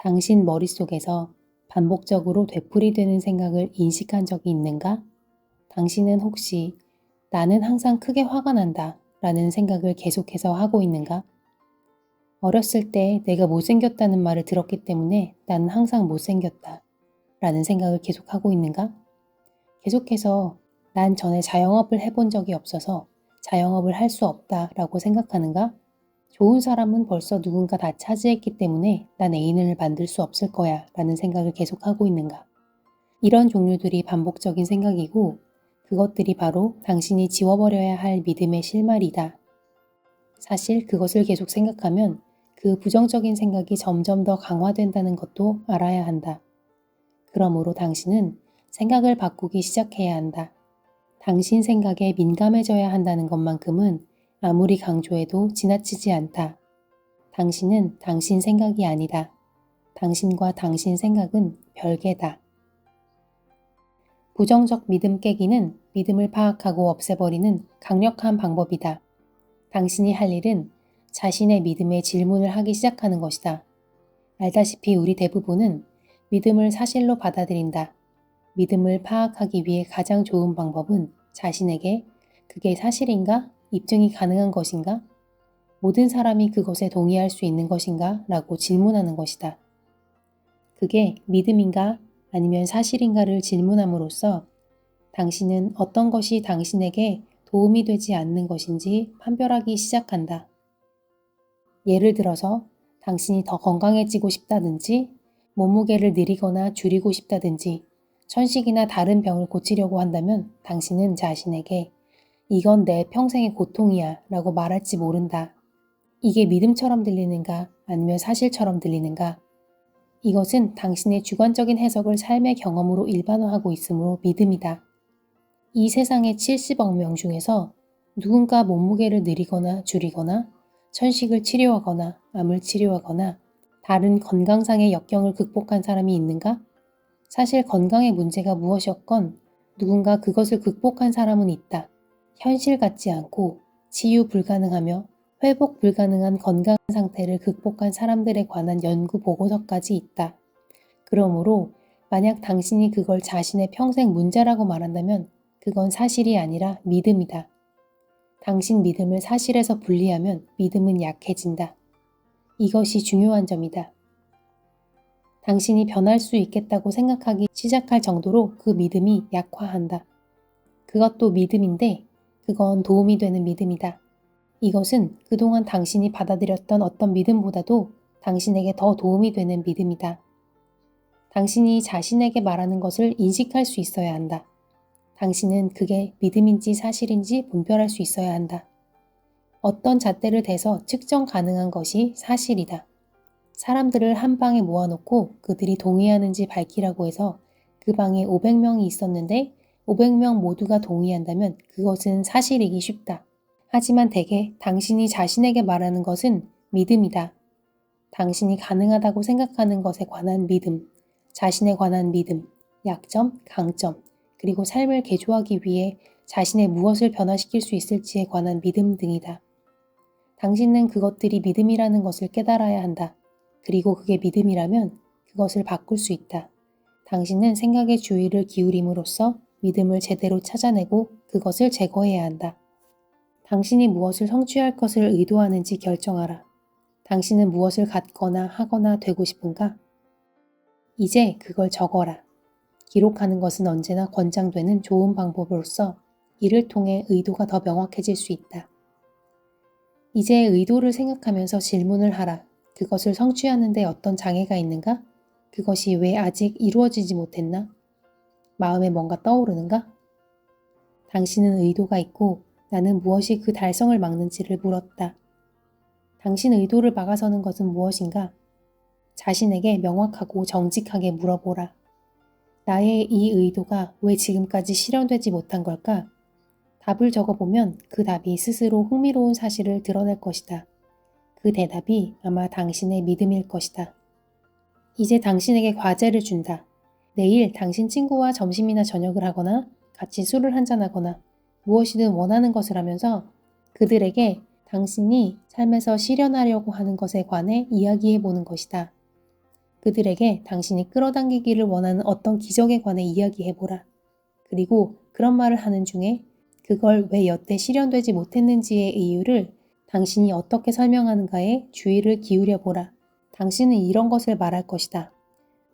당신 머릿속에서 반복적으로 되풀이되는 생각을 인식한 적이 있는가? 당신은 혹시 나는 항상 크게 화가 난다 라는 생각을 계속해서 하고 있는가? 어렸을 때 내가 못생겼다는 말을 들었기 때문에 나는 항상 못생겼다 라는 생각을 계속하고 있는가? 계속해서 난 전에 자영업을 해본 적이 없어서 자영업을 할 수 없다 라고 생각하는가? 좋은 사람은 벌써 누군가 다 차지했기 때문에 난 애인을 만들 수 없을 거야 라는 생각을 계속하고 있는가? 이런 종류들이 반복적인 생각이고 그것들이 바로 당신이 지워버려야 할 믿음의 실마리다. 사실 그것을 계속 생각하면 그 부정적인 생각이 점점 더 강화된다는 것도 알아야 한다. 그러므로 당신은 생각을 바꾸기 시작해야 한다. 당신 생각에 민감해져야 한다는 것만큼은 아무리 강조해도 지나치지 않다. 당신은 당신 생각이 아니다. 당신과 당신 생각은 별개다. 부정적 믿음 깨기는 믿음을 파악하고 없애버리는 강력한 방법이다. 당신이 할 일은 자신의 믿음에 질문을 하기 시작하는 것이다. 알다시피 우리 대부분은 믿음을 사실로 받아들인다. 믿음을 파악하기 위해 가장 좋은 방법은 자신에게 그게 사실인가? 입증이 가능한 것인가? 모든 사람이 그것에 동의할 수 있는 것인가? 라고 질문하는 것이다. 그게 믿음인가? 아니면 사실인가를 질문함으로써 당신은 어떤 것이 당신에게 도움이 되지 않는 것인지 판별하기 시작한다. 예를 들어서 당신이 더 건강해지고 싶다든지 몸무게를 늘리거나 줄이고 싶다든지 천식이나 다른 병을 고치려고 한다면 당신은 자신에게 이건 내 평생의 고통이야 라고 말할지 모른다. 이게 믿음처럼 들리는가 아니면 사실처럼 들리는가? 이것은 당신의 주관적인 해석을 삶의 경험으로 일반화하고 있으므로 믿음이다. 이 세상의 70억 명 중에서 누군가 몸무게를 늘리거나 줄이거나 천식을 치료하거나 암을 치료하거나 다른 건강상의 역경을 극복한 사람이 있는가? 사실 건강의 문제가 무엇이었건 누군가 그것을 극복한 사람은 있다. 현실 같지 않고 치유 불가능하며 회복 불가능한 건강 상태를 극복한 사람들에 관한 연구 보고서까지 있다. 그러므로 만약 당신이 그걸 자신의 평생 문제라고 말한다면 그건 사실이 아니라 믿음이다. 당신 믿음을 사실에서 분리하면 믿음은 약해진다. 이것이 중요한 점이다. 당신이 변할 수 있겠다고 생각하기 시작할 정도로 그 믿음이 약화한다. 그것도 믿음인데 그건 도움이 되는 믿음이다. 이것은 그동안 당신이 받아들였던 어떤 믿음보다도 당신에게 더 도움이 되는 믿음이다. 당신이 자신에게 말하는 것을 인식할 수 있어야 한다. 당신은 그게 믿음인지 사실인지 분별할 수 있어야 한다. 어떤 잣대를 대서 측정 가능한 것이 사실이다. 사람들을 한 방에 모아놓고 그들이 동의하는지 밝히라고 해서 그 방에 500명이 있었는데 500명 모두가 동의한다면 그것은 사실이기 쉽다. 하지만 대개 당신이 자신에게 말하는 것은 믿음이다. 당신이 가능하다고 생각하는 것에 관한 믿음, 자신에 관한 믿음, 약점, 강점, 그리고 삶을 개조하기 위해 자신의 무엇을 변화시킬 수 있을지에 관한 믿음 등이다. 당신은 그것들이 믿음이라는 것을 깨달아야 한다. 그리고 그게 믿음이라면 그것을 바꿀 수 있다. 당신은 생각의 주의를 기울임으로써 믿음을 제대로 찾아내고 그것을 제거해야 한다. 당신이 무엇을 성취할 것을 의도하는지 결정하라. 당신은 무엇을 갖거나 하거나 되고 싶은가? 이제 그걸 적어라. 기록하는 것은 언제나 권장되는 좋은 방법으로서 이를 통해 의도가 더 명확해질 수 있다. 이제 의도를 생각하면서 질문을 하라. 그것을 성취하는 데 어떤 장애가 있는가? 그것이 왜 아직 이루어지지 못했나? 마음에 뭔가 떠오르는가? 당신은 의도가 있고 나는 무엇이 그 달성을 막는지를 물었다. 당신 의도를 막아서는 것은 무엇인가? 자신에게 명확하고 정직하게 물어보라. 나의 이 의도가 왜 지금까지 실현되지 못한 걸까? 답을 적어보면 그 답이 스스로 흥미로운 사실을 드러낼 것이다. 그 대답이 아마 당신의 믿음일 것이다. 이제 당신에게 과제를 준다. 내일 당신 친구와 점심이나 저녁을 하거나 같이 술을 한잔하거나 무엇이든 원하는 것을 하면서 그들에게 당신이 삶에서 실현하려고 하는 것에 관해 이야기해 보는 것이다. 그들에게 당신이 끌어당기기를 원하는 어떤 기적에 관해 이야기해보라. 그리고 그런 말을 하는 중에 그걸 왜 여태 실현되지 못했는지의 이유를 당신이 어떻게 설명하는가에 주의를 기울여보라. 당신은 이런 것을 말할 것이다.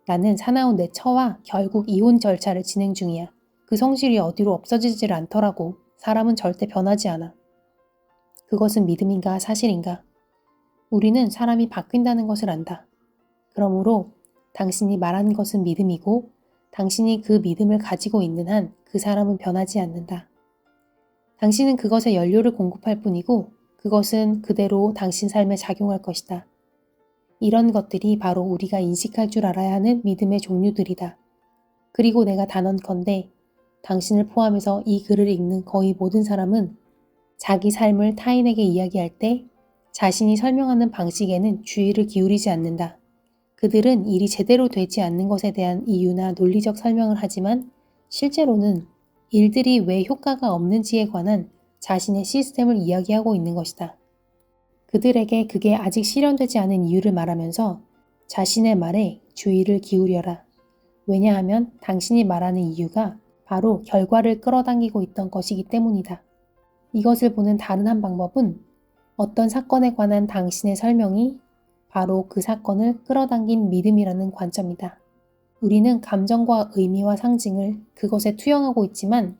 나는 사나운 내 처와 결국 이혼 절차를 진행 중이야. 그 성질이 어디로 없어지질 않더라고. 사람은 절대 변하지 않아. 그것은 믿음인가 사실인가? 우리는 사람이 바뀐다는 것을 안다. 그러므로 당신이 말한 것은 믿음이고 당신이 그 믿음을 가지고 있는 한 그 사람은 변하지 않는다. 당신은 그것에 연료를 공급할 뿐이고 그것은 그대로 당신 삶에 작용할 것이다. 이런 것들이 바로 우리가 인식할 줄 알아야 하는 믿음의 종류들이다. 그리고 내가 단언컨대 당신을 포함해서 이 글을 읽는 거의 모든 사람은 자기 삶을 타인에게 이야기할 때 자신이 설명하는 방식에는 주의를 기울이지 않는다. 그들은 일이 제대로 되지 않는 것에 대한 이유나 논리적 설명을 하지만 실제로는 일들이 왜 효과가 없는지에 관한 자신의 시스템을 이야기하고 있는 것이다. 그들에게 그게 아직 실현되지 않은 이유를 말하면서 자신의 말에 주의를 기울여라. 왜냐하면 당신이 말하는 이유가 바로 결과를 끌어당기고 있던 것이기 때문이다. 이것을 보는 다른 한 방법은 어떤 사건에 관한 당신의 설명이 바로 그 사건을 끌어당긴 믿음이라는 관점이다. 우리는 감정과 의미와 상징을 그것에 투영하고 있지만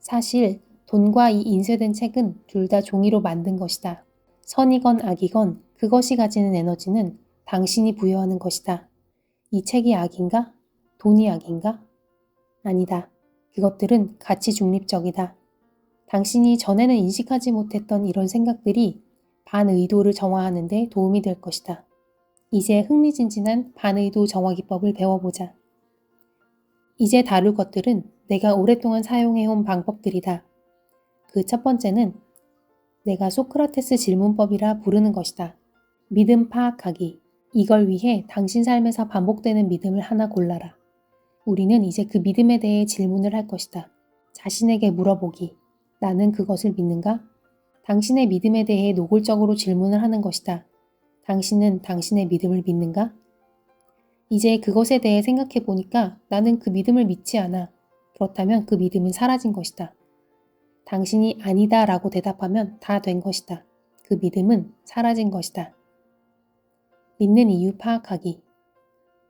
사실 돈과 이 인쇄된 책은 둘 다 종이로 만든 것이다. 선이건 악이건 그것이 가지는 에너지는 당신이 부여하는 것이다. 이 책이 악인가? 돈이 악인가? 아니다. 그것들은 가치 중립적이다. 당신이 전에는 인식하지 못했던 이런 생각들이 반의도를 정화하는 데 도움이 될 것이다. 이제 흥미진진한 반의도 정화 기법을 배워보자. 이제 다룰 것들은 내가 오랫동안 사용해온 방법들이다. 그 첫 번째는 내가 소크라테스 질문법이라 부르는 것이다. 믿음 파악하기. 이걸 위해 당신 삶에서 반복되는 믿음을 하나 골라라. 우리는 이제 그 믿음에 대해 질문을 할 것이다. 자신에게 물어보기. 나는 그것을 믿는가? 당신의 믿음에 대해 노골적으로 질문을 하는 것이다. 당신은 당신의 믿음을 믿는가? 이제 그것에 대해 생각해 보니까 나는 그 믿음을 믿지 않아. 그렇다면 그 믿음은 사라진 것이다. 당신이 아니다 라고 대답하면 다 된 것이다. 그 믿음은 사라진 것이다. 믿는 이유 파악하기.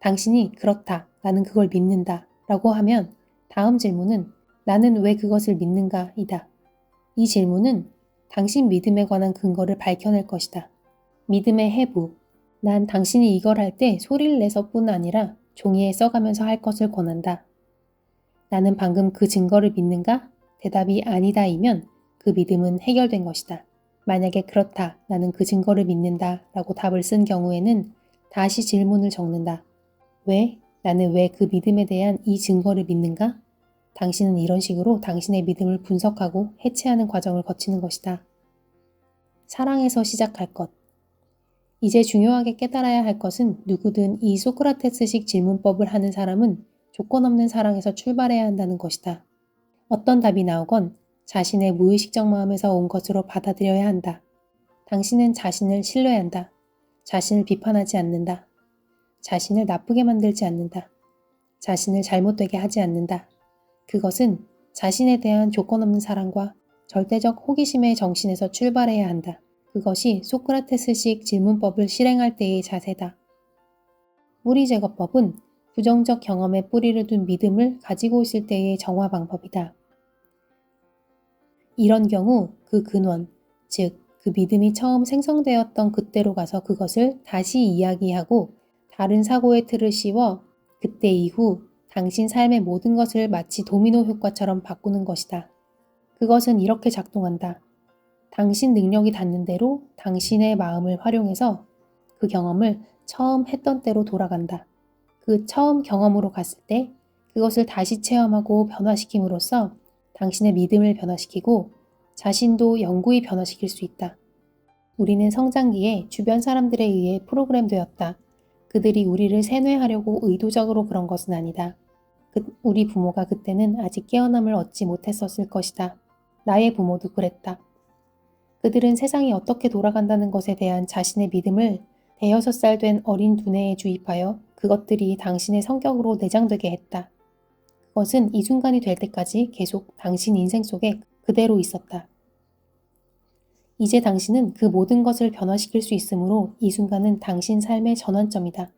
당신이 그렇다, 나는 그걸 믿는다 라고 하면 다음 질문은 나는 왜 그것을 믿는가 이다. 이 질문은 당신 믿음에 관한 근거를 밝혀낼 것이다. 믿음의 해부. 난 당신이 이걸 할 때 소리를 내서뿐 아니라 종이에 써가면서 할 것을 권한다. 나는 방금 그 증거를 믿는가? 대답이 아니다이면 그 믿음은 해결된 것이다. 만약에 그렇다, 나는 그 증거를 믿는다 라고 답을 쓴 경우에는 다시 질문을 적는다. 왜? 나는 왜 그 믿음에 대한 이 증거를 믿는가? 당신은 이런 식으로 당신의 믿음을 분석하고 해체하는 과정을 거치는 것이다. 사랑에서 시작할 것. 이제 중요하게 깨달아야 할 것은 누구든 이 소크라테스식 질문법을 하는 사람은 조건 없는 사랑에서 출발해야 한다는 것이다. 어떤 답이 나오건 자신의 무의식적 마음에서 온 것으로 받아들여야 한다. 당신은 자신을 신뢰한다. 자신을 비판하지 않는다. 자신을 나쁘게 만들지 않는다. 자신을 잘못되게 하지 않는다. 그것은 자신에 대한 조건 없는 사랑과 절대적 호기심의 정신에서 출발해야 한다. 그것이 소크라테스식 질문법을 실행할 때의 자세다. 뿌리 제거법은 부정적 경험에 뿌리를 둔 믿음을 가지고 있을 때의 정화 방법이다. 이런 경우 그 근원, 즉 그 믿음이 처음 생성되었던 그때로 가서 그것을 다시 이야기하고 다른 사고의 틀을 씌워 그때 이후 당신 삶의 모든 것을 마치 도미노 효과처럼 바꾸는 것이다. 그것은 이렇게 작동한다. 당신 능력이 닿는 대로 당신의 마음을 활용해서 그 경험을 처음 했던 때로 돌아간다. 그 처음 경험으로 갔을 때 그것을 다시 체험하고 변화시킴으로써 당신의 믿음을 변화시키고 자신도 영구히 변화시킬 수 있다. 우리는 성장기에 주변 사람들에 의해 프로그램되었다. 그들이 우리를 세뇌하려고 의도적으로 그런 것은 아니다. 우리 부모가 그때는 아직 깨어남을 얻지 못했었을 것이다. 나의 부모도 그랬다. 그들은 세상이 어떻게 돌아간다는 것에 대한 자신의 믿음을 5~6살 된 어린 두뇌에 주입하여 그것들이 당신의 성격으로 내장되게 했다. 그것은 이 순간이 될 때까지 계속 당신 인생 속에 그대로 있었다. 이제 당신은 그 모든 것을 변화시킬 수 있으므로 이 순간은 당신 삶의 전환점이다.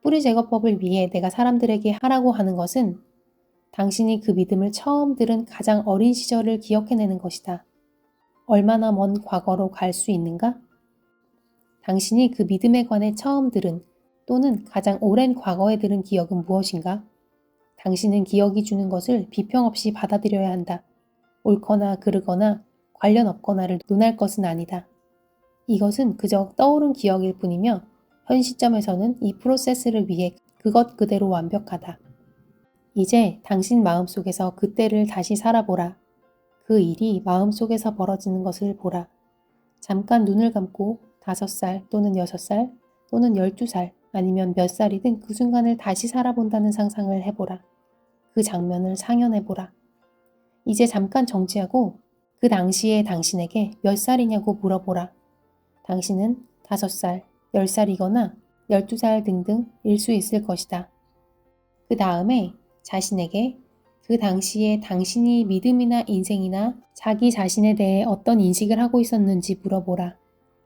뿌리 제거법을 위해 내가 사람들에게 하라고 하는 것은 당신이 그 믿음을 처음 들은 가장 어린 시절을 기억해내는 것이다. 얼마나 먼 과거로 갈 수 있는가? 당신이 그 믿음에 관해 처음 들은 또는 가장 오랜 과거에 들은 기억은 무엇인가? 당신은 기억이 주는 것을 비평 없이 받아들여야 한다. 옳거나 그르거나 관련 없거나를 논할 것은 아니다. 이것은 그저 떠오른 기억일 뿐이며 현 시점에서는 이 프로세스를 위해 그것 그대로 완벽하다. 이제 당신 마음속에서 그때를 다시 살아보라. 그 일이 마음속에서 벌어지는 것을 보라. 잠깐 눈을 감고 5살 또는 6살 또는 12살 아니면 몇 살이든 그 순간을 다시 살아본다는 상상을 해보라. 그 장면을 상연해보라. 이제 잠깐 정지하고 그 당시에 당신에게 몇 살이냐고 물어보라. 당신은 5살, 10살이거나 12살 등등 일 수 있을 것이다. 그 다음에 자신에게 그 당시에 당신이 믿음이나 인생이나 자기 자신에 대해 어떤 인식을 하고 있었는지 물어보라.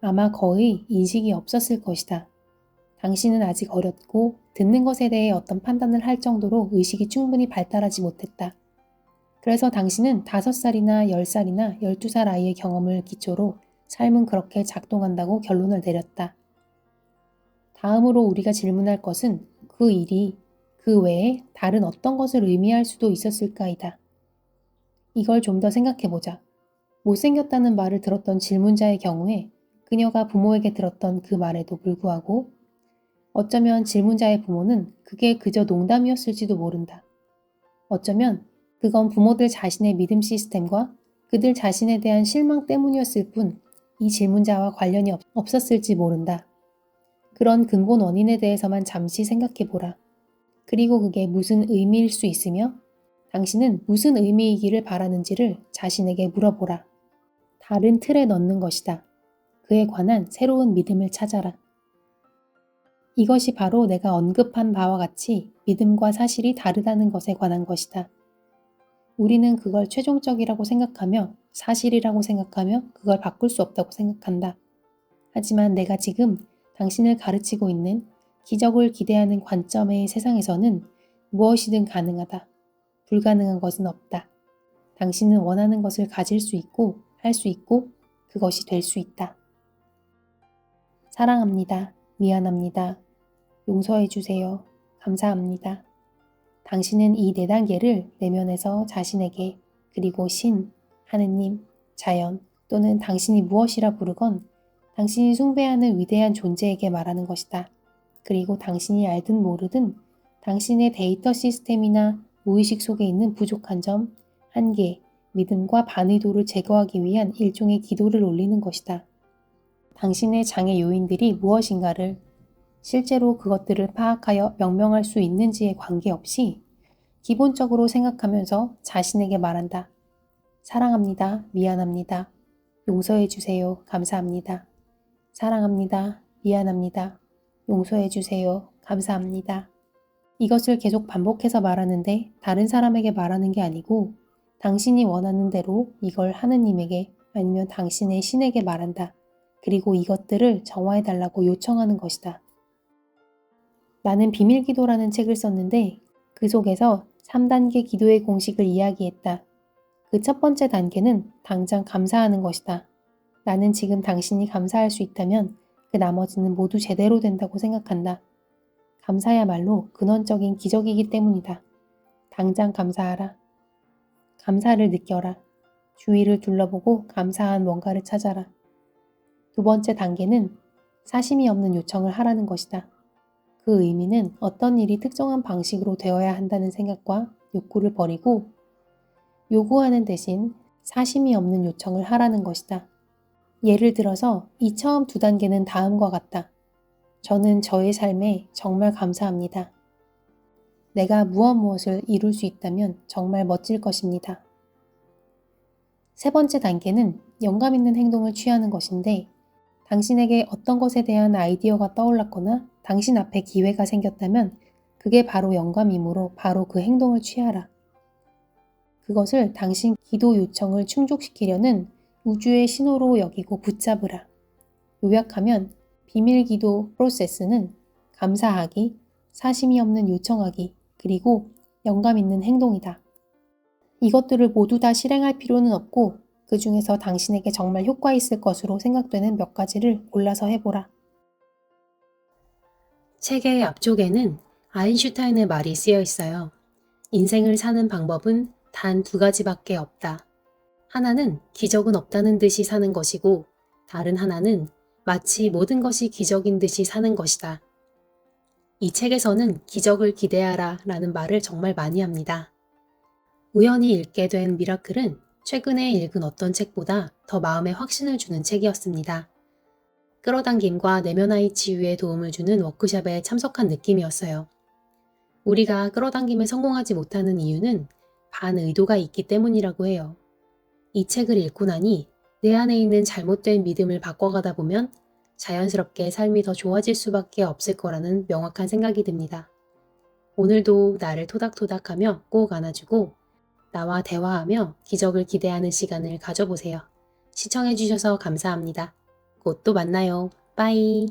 아마 거의 인식이 없었을 것이다. 당신은 아직 어렸고 듣는 것에 대해 어떤 판단을 할 정도로 의식이 충분히 발달하지 못했다. 그래서 당신은 5살이나 10살이나 12살 아이의 경험을 기초로 삶은 그렇게 작동한다고 결론을 내렸다. 다음으로 우리가 질문할 것은 그 일이 그 외에 다른 어떤 것을 의미할 수도 있었을까이다. 이걸 좀 더 생각해보자. 못생겼다는 말을 들었던 질문자의 경우에 그녀가 부모에게 들었던 그 말에도 불구하고 어쩌면 질문자의 부모는 그게 그저 농담이었을지도 모른다. 어쩌면 그건 부모들 자신의 믿음 시스템과 그들 자신에 대한 실망 때문이었을 뿐 이 질문자와 관련이 없었을지 모른다. 그런 근본 원인에 대해서만 잠시 생각해보라. 그리고 그게 무슨 의미일 수 있으며 당신은 무슨 의미이기를 바라는지를 자신에게 물어보라. 다른 틀에 넣는 것이다. 그에 관한 새로운 믿음을 찾아라. 이것이 바로 내가 언급한 바와 같이 믿음과 사실이 다르다는 것에 관한 것이다. 우리는 그걸 최종적이라고 생각하며 사실이라고 생각하며 그걸 바꿀 수 없다고 생각한다. 하지만 내가 지금 당신을 가르치고 있는 기적을 기대하는 관점의 세상에서는 무엇이든 가능하다. 불가능한 것은 없다. 당신은 원하는 것을 가질 수 있고 할 수 있고 그것이 될 수 있다. 사랑합니다. 미안합니다. 용서해 주세요. 감사합니다. 당신은 이 4단계를 내면에서 자신에게 그리고 신, 하느님, 자연 또는 당신이 무엇이라 부르건 당신이 숭배하는 위대한 존재에게 말하는 것이다. 그리고 당신이 알든 모르든 당신의 데이터 시스템이나 무의식 속에 있는 부족한 점, 한계, 믿음과 반의도를 제거하기 위한 일종의 기도를 올리는 것이다. 당신의 장애 요인들이 무엇인가를 실제로 그것들을 파악하여 명명할 수 있는지에 관계없이 기본적으로 생각하면서 자신에게 말한다. 사랑합니다. 미안합니다. 용서해 주세요. 감사합니다. 사랑합니다. 미안합니다. 용서해 주세요. 감사합니다. 이것을 계속 반복해서 말하는데 다른 사람에게 말하는 게 아니고 당신이 원하는 대로 이걸 하느님에게 아니면 당신의 신에게 말한다. 그리고 이것들을 정화해달라고 요청하는 것이다. 나는 비밀기도라는 책을 썼는데 그 속에서 3단계 기도의 공식을 이야기했다. 그 첫 번째 단계는 당장 감사하는 것이다. 나는 지금 당신이 감사할 수 있다면 그 나머지는 모두 제대로 된다고 생각한다. 감사야말로 근원적인 기적이기 때문이다. 당장 감사하라. 감사를 느껴라. 주위를 둘러보고 감사한 뭔가를 찾아라. 두 번째 단계는 사심이 없는 요청을 하라는 것이다. 그 의미는 어떤 일이 특정한 방식으로 되어야 한다는 생각과 욕구를 버리고 요구하는 대신 사심이 없는 요청을 하라는 것이다. 예를 들어서 이 처음 2단계는 다음과 같다. 저는 저의 삶에 정말 감사합니다. 내가 무엇을 이룰 수 있다면 정말 멋질 것입니다. 세 번째 단계는 영감 있는 행동을 취하는 것인데 당신에게 어떤 것에 대한 아이디어가 떠올랐거나 당신 앞에 기회가 생겼다면 그게 바로 영감이므로 바로 그 행동을 취하라. 그것을 당신 기도 요청을 충족시키려는 우주의 신호로 여기고 붙잡으라. 요약하면 비밀 기도 프로세스는 감사하기, 사심이 없는 요청하기, 그리고 영감 있는 행동이다. 이것들을 모두 다 실행할 필요는 없고 그 중에서 당신에게 정말 효과 있을 것으로 생각되는 몇 가지를 골라서 해보라. 책의 앞쪽에는 아인슈타인의 말이 쓰여 있어요. 인생을 사는 방법은 단 두 가지밖에 없다. 하나는 기적은 없다는 듯이 사는 것이고 다른 하나는 마치 모든 것이 기적인 듯이 사는 것이다. 이 책에서는 기적을 기대하라 라는 말을 정말 많이 합니다. 우연히 읽게 된 미라클은 최근에 읽은 어떤 책보다 더 마음에 확신을 주는 책이었습니다. 끌어당김과 내면와의 치유에 도움을 주는 워크숍에 참석한 느낌이었어요. 우리가 끌어당김에 성공하지 못하는 이유는 반의도가 있기 때문이라고 해요. 이 책을 읽고 나니 내 안에 있는 잘못된 믿음을 바꿔가다 보면 자연스럽게 삶이 더 좋아질 수밖에 없을 거라는 명확한 생각이 듭니다. 오늘도 나를 토닥토닥하며 꼭 안아주고 나와 대화하며 기적을 기대하는 시간을 가져보세요. 시청해주셔서 감사합니다. 곧 또 만나요. 빠이.